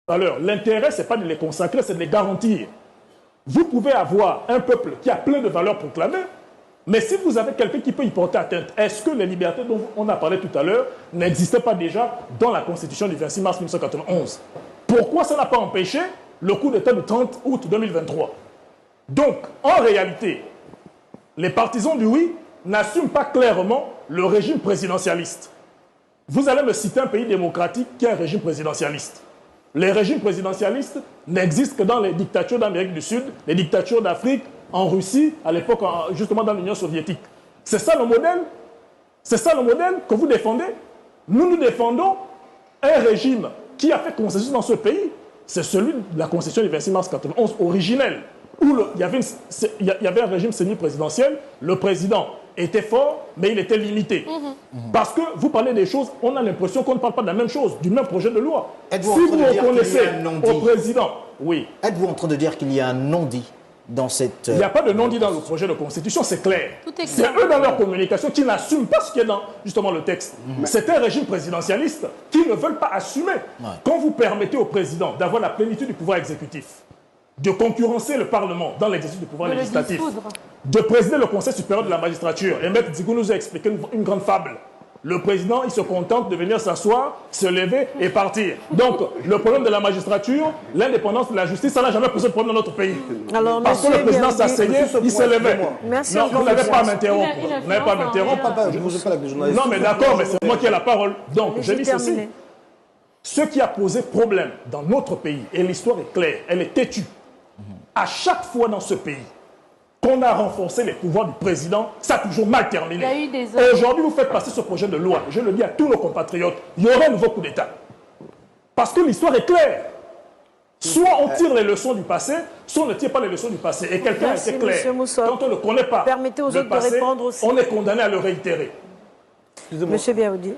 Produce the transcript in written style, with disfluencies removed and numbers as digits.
Alors, l'intérêt, ce n'est pas de les consacrer, c'est de les garantir. Vous pouvez avoir un peuple qui a plein de valeurs proclamées, mais si vous avez quelqu'un qui peut y porter atteinte, est-ce que les libertés dont on a parlé tout à l'heure n'existaient pas déjà dans la Constitution du 26 mars 1991? Pourquoi ça n'a pas empêché le coup d'État du 30 août 2023? Donc, en réalité, les partisans du oui n'assument pas clairement le régime présidentialiste. Vous allez me citer un pays démocratique qui a un régime présidentialiste. Les régimes présidentialistes n'existent que dans les dictatures d'Amérique du Sud, les dictatures d'Afrique, en Russie, à l'époque, justement dans l'Union soviétique. C'est ça le modèle? C'est ça le modèle que vous défendez? Nous défendons un régime qui a fait consensus dans ce pays. C'est celui de la Constitution du 26 mars 1991 originelle, où il y avait un régime semi-présidentiel. Le président était fort, mais il était limité. Parce que vous parlez des choses, on a l'impression qu'on ne parle pas de la même chose, du même projet de loi. Si vous reconnaissez au président, oui. Êtes-vous en train de dire qu'il y a un non-dit dans cette... Il n'y a pas de non-dit dans le projet de constitution, c'est clair. C'est eux dans leur communication qui n'assument pas ce qui est dans justement le texte. C'est un régime présidentialiste qui ne veulent pas assumer. Quand vous permettez au président d'avoir la plénitude du pouvoir exécutif, de concurrencer le Parlement dans l'exercice du pouvoir législatif, de présider le Conseil supérieur de la magistrature. Et Maître Dzigou nous a expliqué une grande fable. Le président, il se contente de venir s'asseoir, se lever et partir. Donc, le problème de la magistrature, l'indépendance de la justice, ça n'a jamais posé de problème dans notre pays. Alors, parce que le président s'asseyait, il se levait. Merci non, vous n'avez pas à m'interrompre. Vous n'avez pas à m'interrompre. Je ne vous ai pas la journaliste. Non, mais d'accord, mais c'est moi qui ai la parole. Donc, je dis ceci. Ce qui a posé problème dans notre pays, et l'histoire est claire, elle est têtue. À chaque fois dans ce pays qu'on a renforcé les pouvoirs du président, ça a toujours mal terminé. Aujourd'hui, vous faites passer ce projet de loi. Je le dis à tous nos compatriotes, il y aura un nouveau coup d'État. Parce que l'histoire est claire. Soit on tire les leçons du passé, soit on ne tire pas les leçons du passé. Et quelqu'un est clair. Quand on ne connaît pas permettez aux autres de répondre aussi. On est condamné à le réitérer. Monsieur Biaoudi.